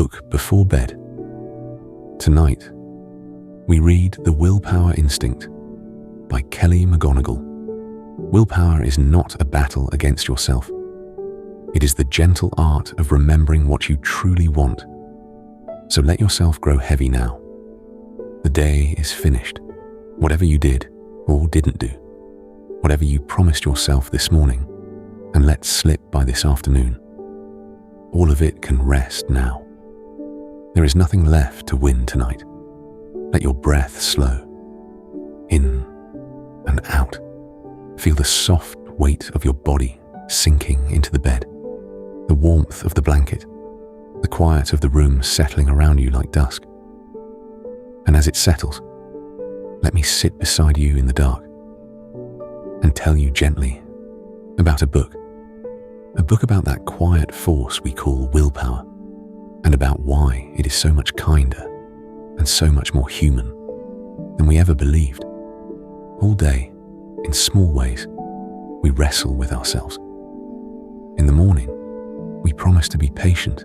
book before bed. Tonight, we read The Willpower Instinct by Kelly McGonigal. Willpower is not a battle against yourself. It is the gentle art of remembering what you truly want. So let yourself grow heavy now. The day is finished. Whatever you did or didn't do, whatever you promised yourself this morning and let slip by this afternoon, all of it can rest now. There is nothing left to win tonight. Let your breath slow. In and out. Feel the soft weight of your body sinking into the bed, the warmth of the blanket, the quiet of the room settling around you like dusk. And as it settles, let me sit beside you in the dark and tell you gently about a book about that quiet force we call willpower, and about why it is so much kinder and so much more human than we ever believed. All day, in small ways, we wrestle with ourselves. In the morning, we promise to be patient,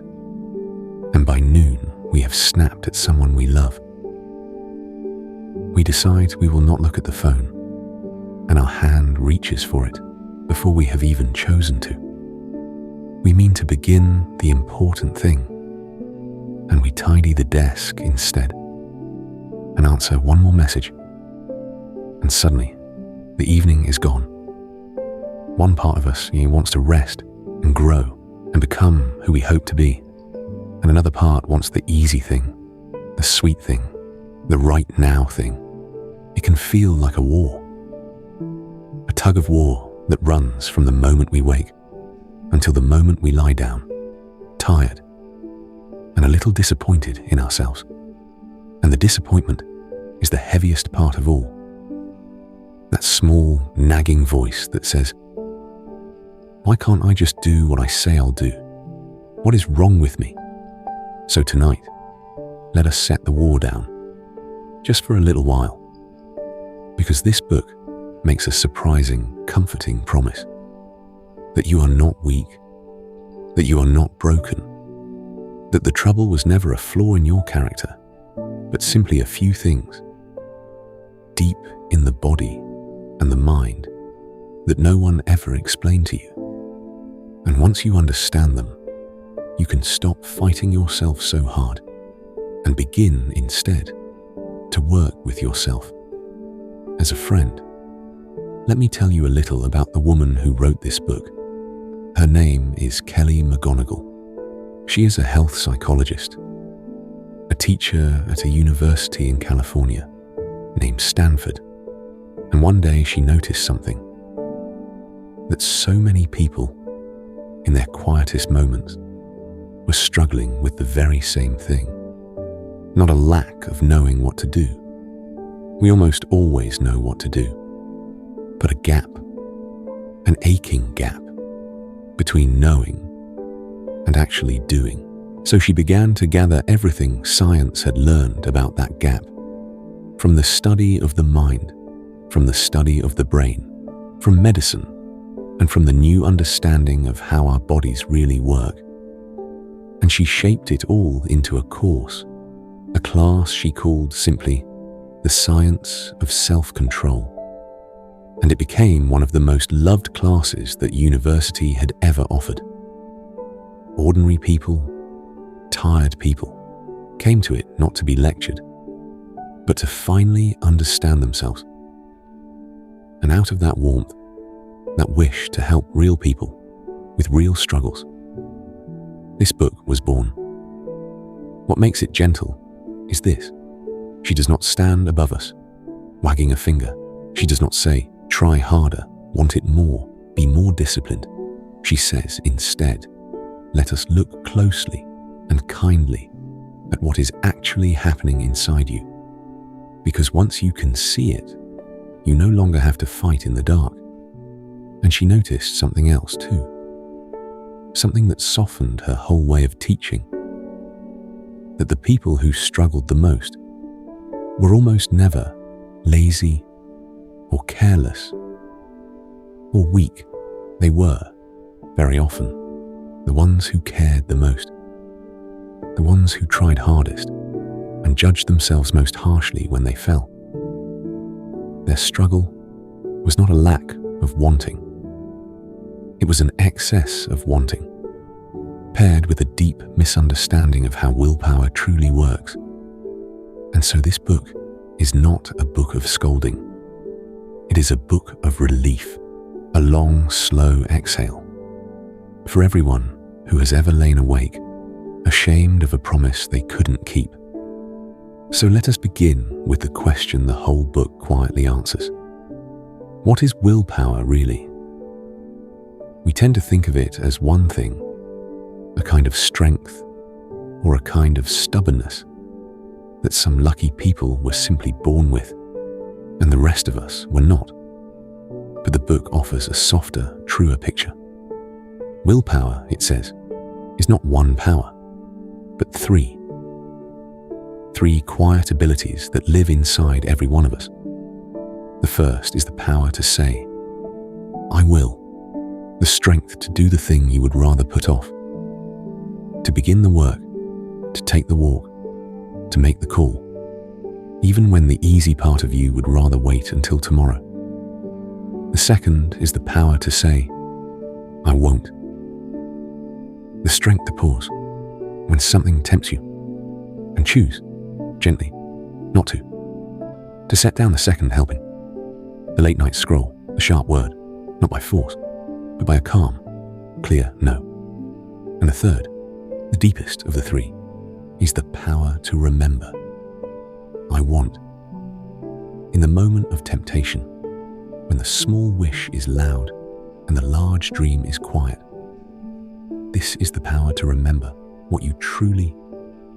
and by noon, we have snapped at someone we love. We decide we will not look at the phone, and our hand reaches for it before we have even chosen to. We mean to begin the important thing, and we tidy the desk instead, and answer one more message, and suddenly, the evening is gone. One part of us wants to rest and grow and become who we hope to be, and another part wants the easy thing, the sweet thing, the right now thing. It can feel like a war, a tug of war that runs from the moment we wake until the moment we lie down, tired and a little disappointed in ourselves. And the disappointment is the heaviest part of all. That small, nagging voice that says, "Why can't I just do what I say I'll do? What is wrong with me?" So tonight, let us set the war down, just for a little while. Because this book makes a surprising, comforting promise that you are not weak, that you are not broken, that the trouble was never a flaw in your character, but simply a few things deep in the body and the mind that no one ever explained to you. And once you understand them, you can stop fighting yourself so hard and begin instead to work with yourself. As a friend, let me tell you a little about the woman who wrote this book. Her name is Kelly McGonigal. She is a health psychologist, a teacher at a university in California named Stanford. And one day she noticed something, that so many people in their quietest moments were struggling with the very same thing. Not a lack of knowing what to do. We almost always know what to do, but a gap, an aching gap between knowing and actually doing. So she began to gather everything science had learned about that gap, from the study of the mind, from the study of the brain, from medicine, and from the new understanding of how our bodies really work. And she shaped it all into a course, a class she called simply The Science of Self-Control. And it became one of the most loved classes that university had ever offered. Ordinary people, tired people, came to it not to be lectured, but to finally understand themselves. And out of that warmth, that wish to help real people with real struggles, this book was born. What makes it gentle is this: she does not stand above us, wagging a finger. She does not say, "Try harder, want it more, be more disciplined." She says instead, "Let us look closely and kindly at what is actually happening inside you. Because once you can see it, you no longer have to fight in the dark." And she noticed something else too. Something that softened her whole way of teaching. That the people who struggled the most were almost never lazy or careless or weak. They were, very often, the ones who cared the most. the ones who tried hardest and judged themselves most harshly when they fell. Their struggle was not a lack of wanting. It was an excess of wanting, paired with a deep misunderstanding of how willpower truly works. And so this book is not a book of scolding. It is a book of relief, a long, slow exhale. For everyone who has ever lain awake, ashamed of a promise they couldn't keep. So let us begin with the question the whole book quietly answers. What is willpower really? We tend to think of it as one thing, a kind of strength or a kind of stubbornness that some lucky people were simply born with and the rest of us were not. But the book offers a softer, truer picture. Willpower, it says, is not one power, but three. Three quiet abilities that live inside every one of us. The first is the power to say, I will. The strength to do the thing you would rather put off. To begin the work, to take the walk, to make the call, even when the easy part of you would rather wait until tomorrow. The second is the power to say, I won't. The strength to pause when something tempts you and choose, gently, not to. To set down the second helping, the late night scroll, the sharp word, not by force, but by a calm, clear no. And the third, the deepest of the three, is the power to remember. I want. In the moment of temptation, when the small wish is loud and the large dream is quiet, this is the power to remember what you truly,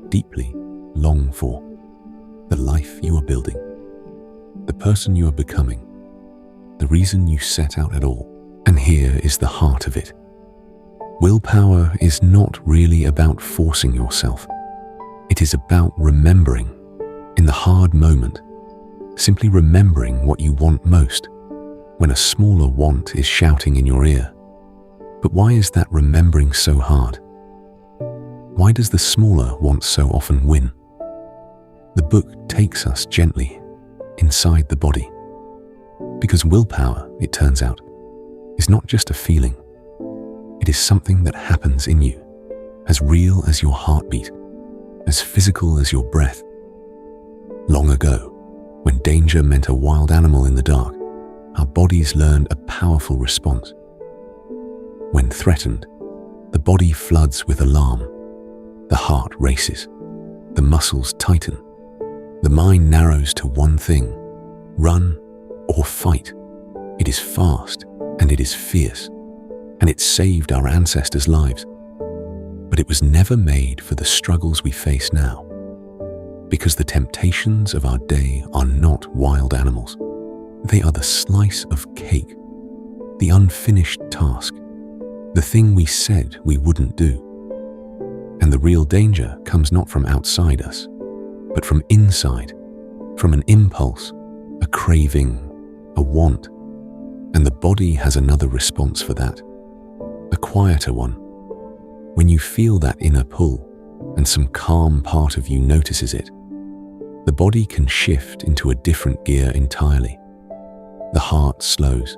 deeply long for, the life you are building, the person you are becoming, the reason you set out at all. And here is the heart of it. Willpower is not really about forcing yourself. It is about remembering, in the hard moment, simply remembering what you want most, when a smaller want is shouting in your ear. But why is that remembering so hard? Why does the smaller want so often win? The book takes us gently inside the body. Because willpower, it turns out, is not just a feeling. It is something that happens in you, as real as your heartbeat, as physical as your breath. Long ago, when danger meant a wild animal in the dark, our bodies learned a powerful response. When threatened, the body floods with alarm. The heart races. The muscles tighten. The mind narrows to one thing: run or fight. It is fast and it is fierce, and it saved our ancestors' lives. But it was never made for the struggles we face now, because the temptations of our day are not wild animals. They are the slice of cake, the unfinished task, the thing we said we wouldn't do. And the real danger comes not from outside us, but from inside, from an impulse, a craving, a want. And the body has another response for that, a quieter one. When you feel that inner pull and some calm part of you notices it, the body can shift into a different gear entirely. The heart slows.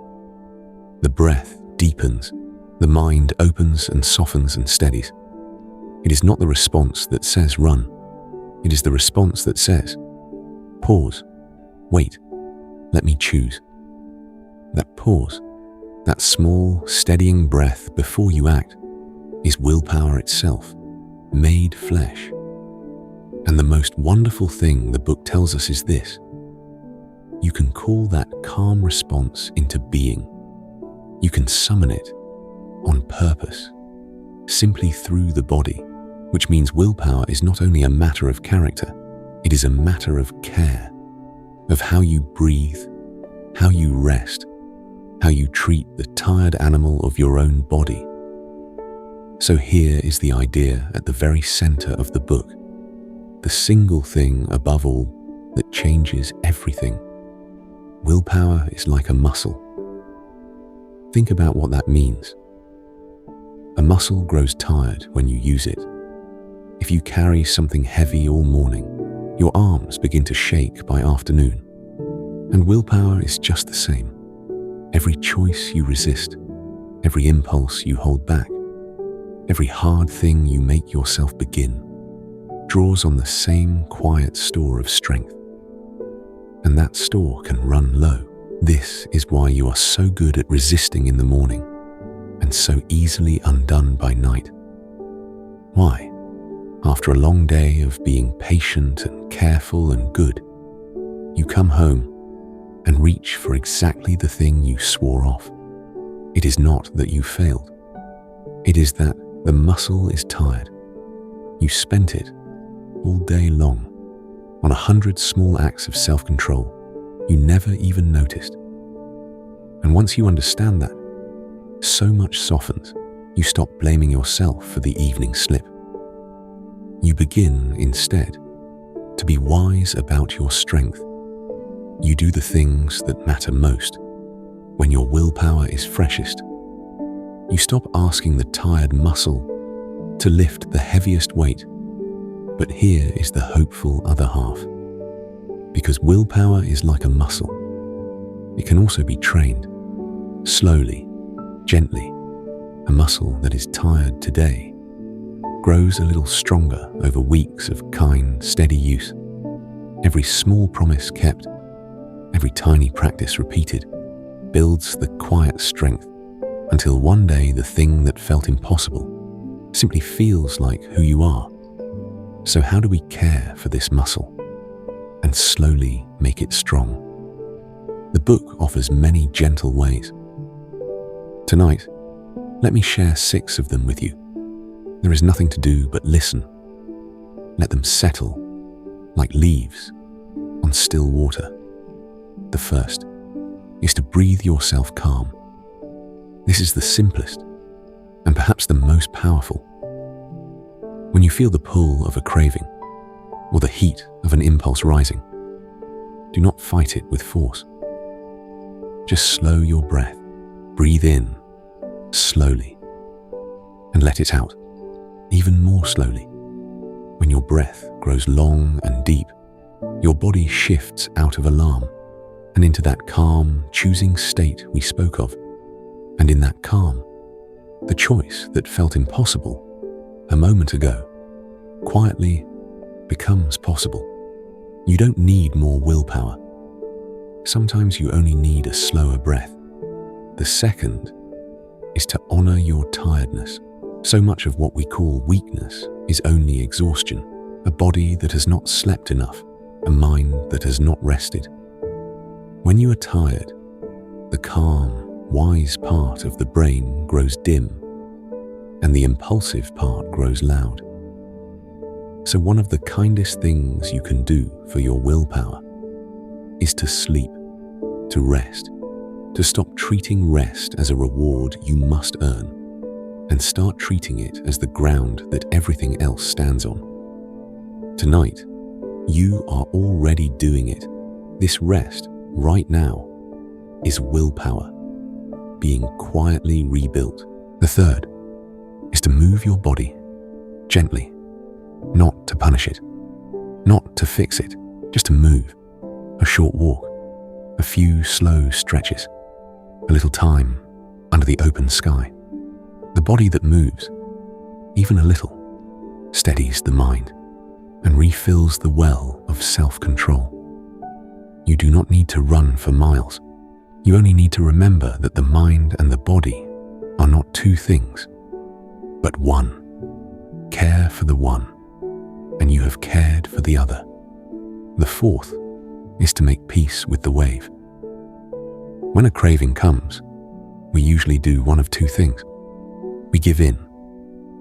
The breath deepens. The mind opens and softens and steadies. It is not the response that says run. It is the response that says, pause, wait, let me choose. That pause, that small, steadying breath before you act, is willpower itself, made flesh. And the most wonderful thing the book tells us is this: you can call that calm response into being. You can summon it on purpose, simply through the body, which means willpower is not only a matter of character, it is a matter of care, of how you breathe, how you rest, how you treat the tired animal of your own body. So here is the idea at the very center of the book, the single thing above all that changes everything. Willpower is like a muscle. Think about what that means. A muscle grows tired when you use it. If you carry something heavy all morning, your arms begin to shake by afternoon. And willpower is just the same. Every choice you resist, every impulse you hold back, every hard thing you make yourself begin, draws on the same quiet store of strength. And that store can run low. This is why you are so good at resisting in the morning and so easily undone by night. Why? After a long day of being patient and careful and good, you come home and reach for exactly the thing you swore off. It is not that you failed. It is that the muscle is tired. You spent it all day long on 100 small acts of self-control you never even noticed. And once you understand that, so much softens, you stop blaming yourself for the evening slip. You begin, instead, to be wise about your strength. You do the things that matter most when your willpower is freshest. You stop asking the tired muscle to lift the heaviest weight. But here is the hopeful other half. Because willpower is like a muscle. It can also be trained, slowly, gently. A muscle that is tired today grows a little stronger over weeks of kind, steady use. Every small promise kept, every tiny practice repeated, builds the quiet strength until one day the thing that felt impossible simply feels like who you are. So how do we care for this muscle and slowly make it strong? The book offers many gentle ways. Tonight, let me share 6 of them with you. There is nothing to do but listen. Let them settle like leaves on still water. The first is to breathe yourself calm. This is the simplest and perhaps the most powerful. When you feel the pull of a craving or the heat of an impulse rising, do not fight it with force. Just slow your breath. Breathe in slowly and let it out even more slowly. When your breath grows long and deep, your body shifts out of alarm and into that calm, choosing state we spoke of. And in that calm, the choice that felt impossible a moment ago quietly becomes possible. You don't need more willpower. Sometimes you only need a slower breath. The second is to honor your tiredness. So much of what we call weakness is only exhaustion, a body that has not slept enough, a mind that has not rested. When you are tired, the calm, wise part of the brain grows dim, and the impulsive part grows loud. So one of the kindest things you can do for your willpower is to sleep, to rest, to stop treating rest as a reward you must earn, and start treating it as the ground that everything else stands on. Tonight, you are already doing it. This rest, right now, is willpower, being quietly rebuilt. The third is to move your body gently, not to punish it, not to fix it, just to move. A short walk, a few slow stretches, a little time under the open sky. The body that moves, even a little, steadies the mind and refills the well of self-control. You do not need to run for miles. You only need to remember that the mind and the body are not two things, but one. Care for the one, and you have cared for the other. The fourth is to make peace with the wave. When a craving comes, we usually do one of two things. We give in,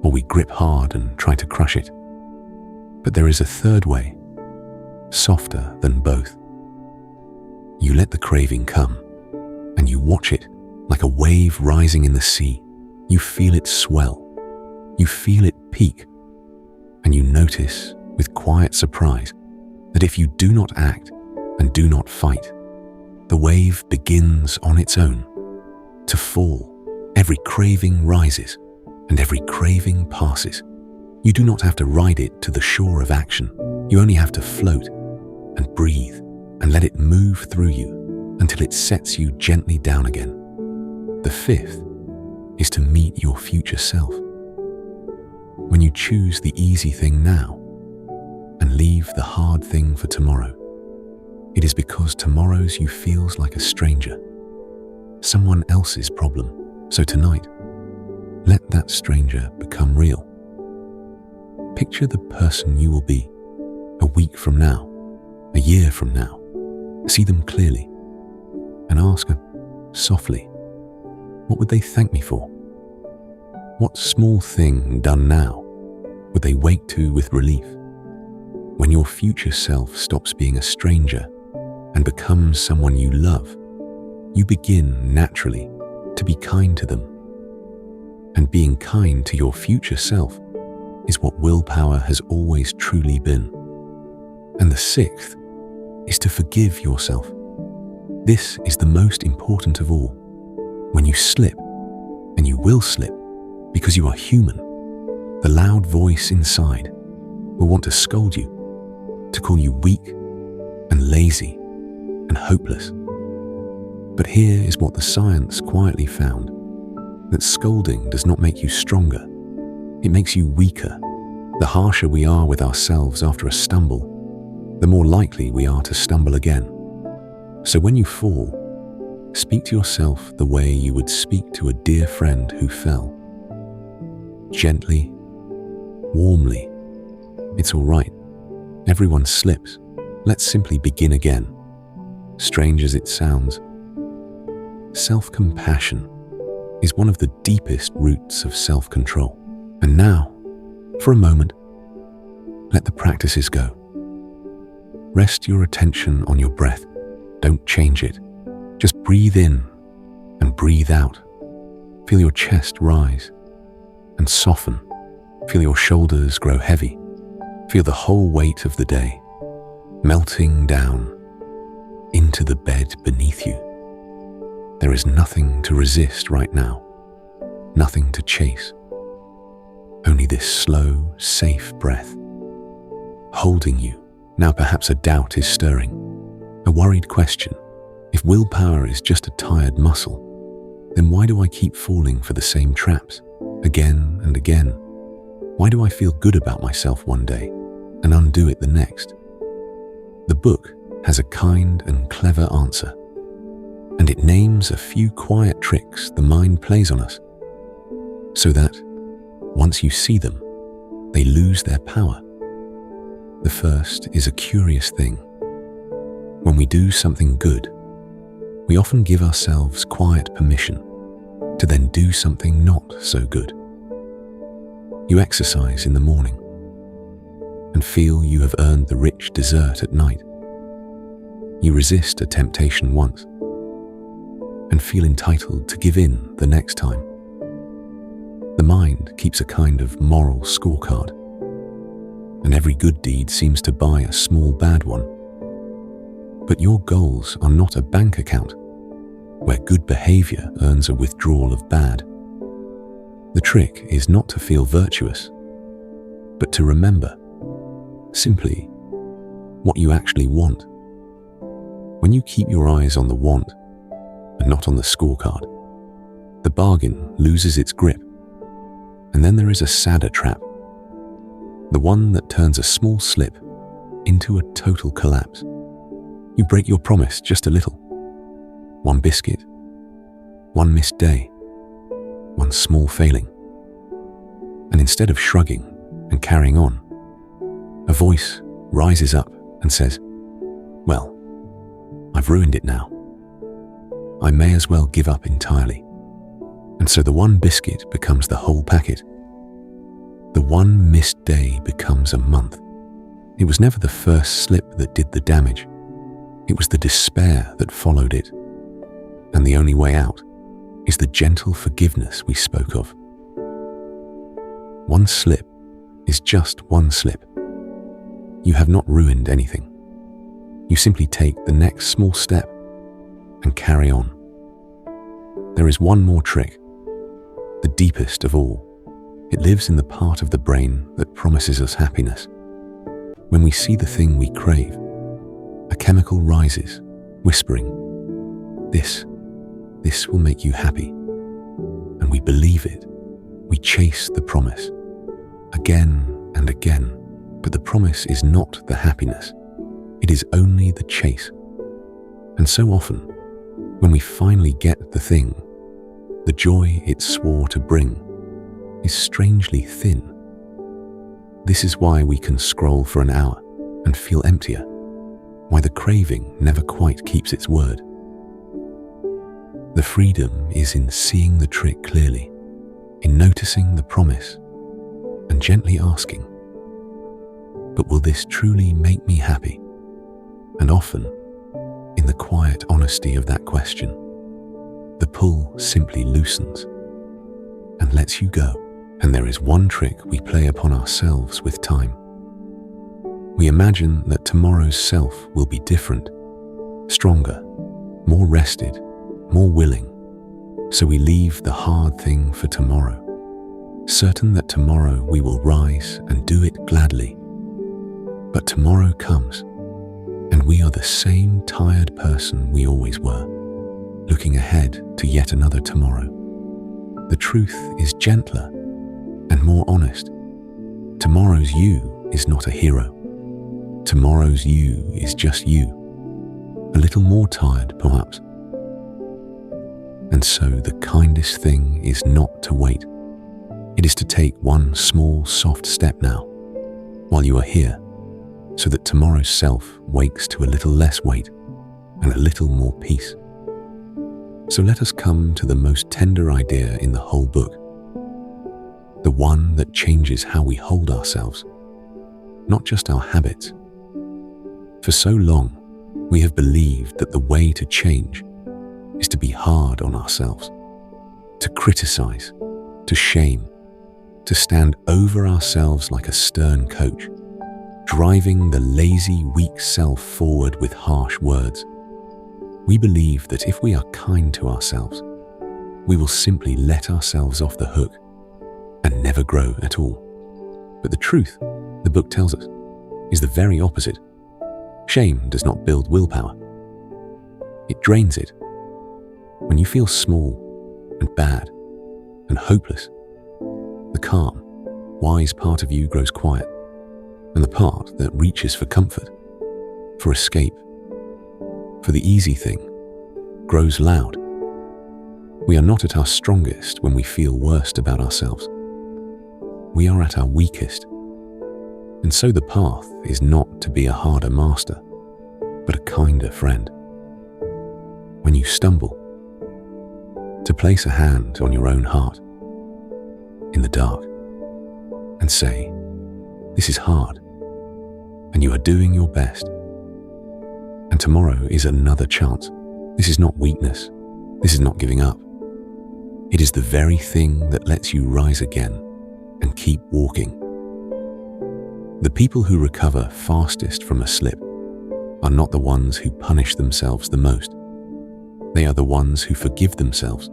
or we grip hard and try to crush it. But there is a third way, softer than both. You let the craving come, and you watch it like a wave rising in the sea. You feel it swell, you feel it peak, and you notice with quiet surprise that if you do not act and do not fight, the wave begins on its own to fall. Every craving rises and every craving passes. You do not have to ride it to the shore of action. You only have to float and breathe and let it move through you until it sets you gently down again. The fifth is to meet your future self. When you choose the easy thing now and leave the hard thing for tomorrow, it is because tomorrow's you feels like a stranger, someone else's problem. So tonight, let that stranger become real. Picture the person you will be a week from now, a year from now. See them clearly and ask them softly, what would they thank me for? What small thing done now would they wake to with relief? When your future self stops being a stranger and becomes someone you love, you begin naturally to be kind to them. And being kind to your future self is what willpower has always truly been. And the sixth is to forgive yourself. This is the most important of all. When you slip, and you will slip because you are human, the loud voice inside will want to scold you, to call you weak and lazy and hopeless. But here is what the science quietly found, that scolding does not make you stronger. It makes you weaker. The harsher we are with ourselves after a stumble, the more likely we are to stumble again. So when you fall, speak to yourself the way you would speak to a dear friend who fell. Gently, warmly. It's all right. Everyone slips. Let's simply begin again. Strange as it sounds, self-compassion is one of the deepest roots of self-control. And now, for a moment, let the practices go. Rest your attention on your breath. Don't change it. Just breathe in and breathe out. Feel your chest rise and soften. Feel your shoulders grow heavy. Feel the whole weight of the day melting down into the bed beneath you. There is nothing to resist right now, nothing to chase. Only this slow, safe breath holding you. Now perhaps a doubt is stirring, a worried question. If willpower is just a tired muscle, then why do I keep falling for the same traps again and again? Why do I feel good about myself one day and undo it the next? The book has a kind and clever answer, and it names a few quiet tricks the mind plays on us, so that once you see them, they lose their power. The first is a curious thing. When we do something good, we often give ourselves quiet permission to then do something not so good. You exercise in the morning and feel you have earned the rich dessert at night. You resist a temptation once and feel entitled to give in the next time. The mind keeps a kind of moral scorecard, and every good deed seems to buy a small bad one. But your goals are not a bank account where good behavior earns a withdrawal of bad. The trick is not to feel virtuous, but to remember simply what you actually want. When you keep your eyes on the want and not on the scorecard, the bargain loses its grip. And then there is a sadder trap, the one that turns a small slip into a total collapse. You break your promise just a little. One biscuit, one missed day, one small failing. And instead of shrugging and carrying on, a voice rises up and says, well, I've ruined it now. I may as well give up entirely. And so the one biscuit becomes the whole packet. The one missed day becomes a month. It was never the first slip that did the damage. It was the despair that followed it. And the only way out is the gentle forgiveness we spoke of. One slip is just one slip. You have not ruined anything. You simply take the next small step and carry on. There is one more trick, the deepest of all. It lives in the part of the brain that promises us happiness. When we see the thing we crave, a chemical rises, whispering, This will make you happy. And we believe it. We chase the promise, again and again. But the promise is not the happiness. It is only the chase. And so often, when we finally get the thing, the joy it swore to bring is strangely thin. This is why we can scroll for an hour and feel emptier, why the craving never quite keeps its word. The freedom is in seeing the trick clearly, in noticing the promise and gently asking, but will this truly make me happy? And often, in the quiet honesty of that question, the pull simply loosens and lets you go. And there is one trick we play upon ourselves with time. We imagine that tomorrow's self will be different, stronger, more rested, more willing. So we leave the hard thing for tomorrow, certain that tomorrow we will rise and do it gladly. But tomorrow comes, and we are the same tired person we always were, looking ahead to yet another tomorrow. The truth is gentler and more honest. Tomorrow's you is not a hero. Tomorrow's you is just you, a little more tired perhaps. And so the kindest thing is not to wait. It is to take one small, soft step now, while you are here, so that tomorrow's self wakes to a little less weight and a little more peace. So let us come to the most tender idea in the whole book, the one that changes how we hold ourselves, not just our habits. For so long, we have believed that the way to change is to be hard on ourselves, to criticize, to shame, to stand over ourselves like a stern coach, driving the lazy, weak self forward with harsh words. We believe that if we are kind to ourselves, we will simply let ourselves off the hook and never grow at all. But the truth, the book tells us, is the very opposite. Shame does not build willpower. It drains it. When you feel small and bad and hopeless, the calm, wise part of you grows quiet, and the part that reaches for comfort, for escape, for the easy thing, grows loud. We are not at our strongest when we feel worst about ourselves. We are at our weakest. And so the path is not to be a harder master, but a kinder friend. When you stumble, to place a hand on your own heart in the dark and say, this is hard, and you are doing your best. And tomorrow is another chance. This is not weakness. This is not giving up. It is the very thing that lets you rise again and keep walking. The people who recover fastest from a slip are not the ones who punish themselves the most. They are the ones who forgive themselves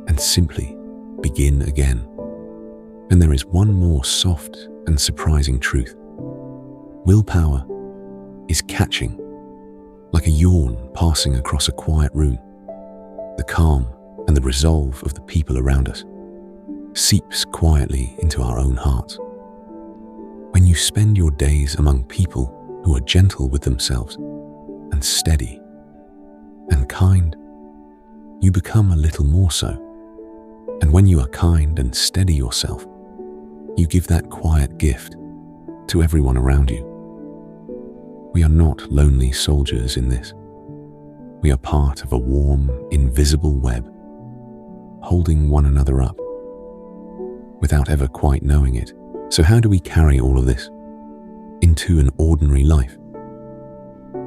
and simply begin again. And there is one more soft and surprising truth. Willpower is catching, like a yawn passing across a quiet room. The calm and the resolve of the people around us seeps quietly into our own hearts. When you spend your days among people who are gentle with themselves and steady and kind, you become a little more so. And when you are kind and steady yourself, you give that quiet gift to everyone around you. We are not lonely soldiers in this. We are part of a warm, invisible web, holding one another up, without ever quite knowing it. So how do we carry all of this into an ordinary life?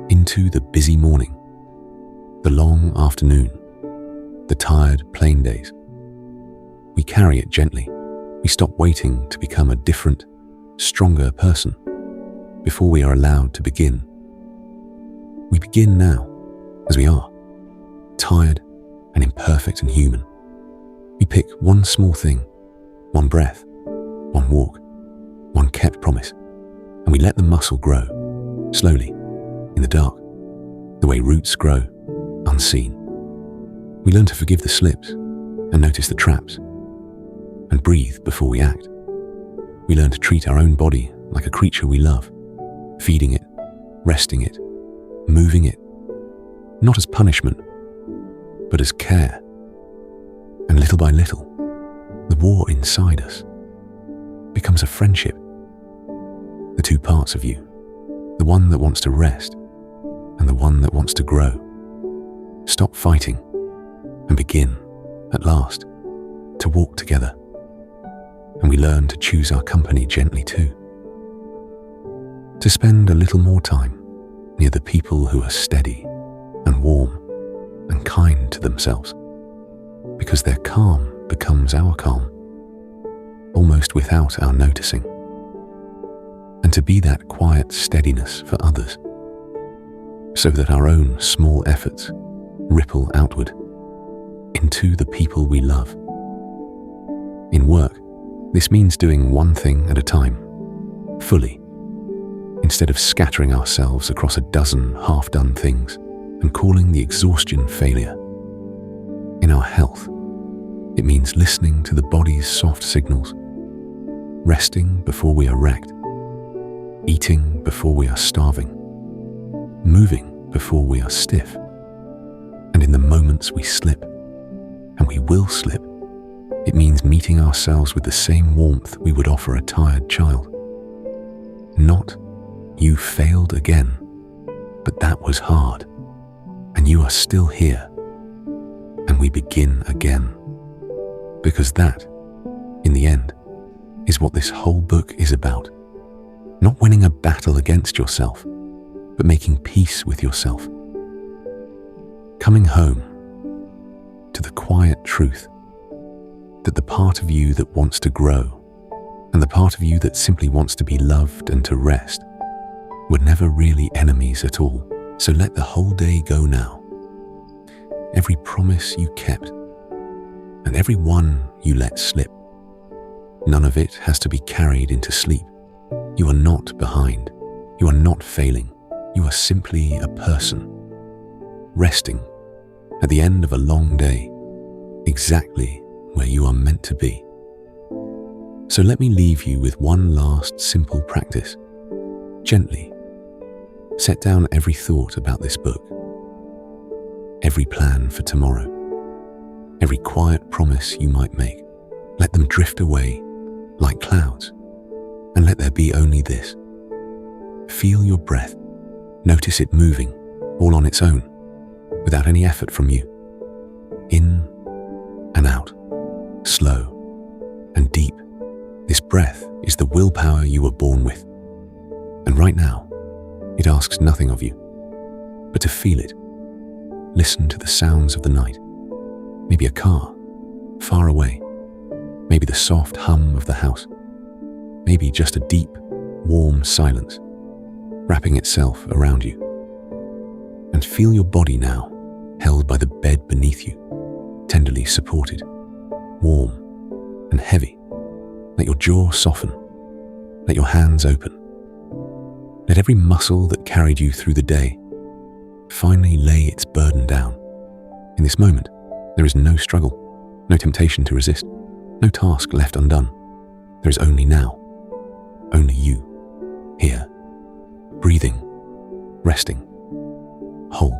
Into the busy morning, the long afternoon, the tired plane days. We carry it gently. We stop waiting to become a different, stronger person before we are allowed to begin. We begin now, as we are, tired and imperfect and human. We pick one small thing, one breath, one walk, one kept promise, and we let the muscle grow, slowly, in the dark, the way roots grow, unseen. We learn to forgive the slips and notice the traps, and breathe before we act. We learn to treat our own body like a creature we love, feeding it, resting it, moving it, not as punishment, but as care. And little by little, the war inside us becomes a friendship. The two parts of you, the one that wants to rest and the one that wants to grow, stop fighting and begin, at last, to walk together. And we learn to choose our company gently too. To spend a little more time near the people who are steady and warm and kind to themselves, because their calm becomes our calm, almost without our noticing. And to be that quiet steadiness for others, so that our own small efforts ripple outward into the people we love. In work, this means doing one thing at a time, fully, instead of scattering ourselves across a dozen half-done things and calling the exhaustion failure. In our health, it means listening to the body's soft signals, resting before we are wrecked, eating before we are starving, moving before we are stiff. And in the moments we slip, and we will slip, it means meeting ourselves with the same warmth we would offer a tired child. Not, you failed again, but that was hard, and you are still here, and we begin again. Because that, in the end, is what this whole book is about. Not winning a battle against yourself, but making peace with yourself. Coming home to the quiet truth that the part of you that wants to grow and the part of you that simply wants to be loved and to rest were never really enemies at all. So let the whole day go now. Every promise you kept and every one you let slip. None of it has to be carried into sleep. You are not behind. You are not failing. You are simply a person, resting at the end of a long day, exactly where you are meant to be. So let me leave you with one last simple practice. Gently set down every thought about this book, every plan for tomorrow, every quiet promise you might make. Let them drift away like clouds, and let there be only this. Feel your breath. Notice it moving, all on its own, without any effort from you. In and out, slow and deep. This breath is the willpower you were born with. And right now, it asks nothing of you, but to feel it. Listen to the sounds of the night. Maybe a car, far away. Maybe the soft hum of the house. Maybe just a deep, warm silence, wrapping itself around you. And feel your body now, held by the bed beneath you, tenderly supported, warm and heavy. Let your jaw soften. Let your hands open. Let every muscle that carried you through the day finally lay its burden down. In this moment, there is no struggle, no temptation to resist, no task left undone. There is only now, only you, here, breathing, resting, whole.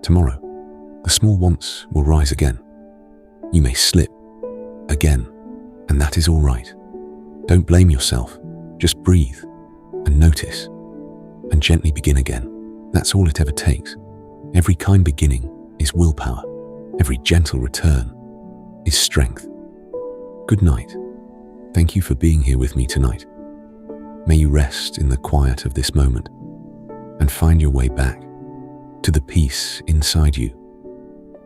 Tomorrow, the small wants will rise again. You may slip again, and that is all right. Don't blame yourself. Just breathe and notice and gently begin again. That's all it ever takes. Every kind beginning is willpower. Every gentle return is strength. Good night. Thank you for being here with me tonight. May you rest in the quiet of this moment and find your way back to the peace inside you.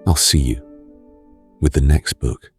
I'll see you with the next book.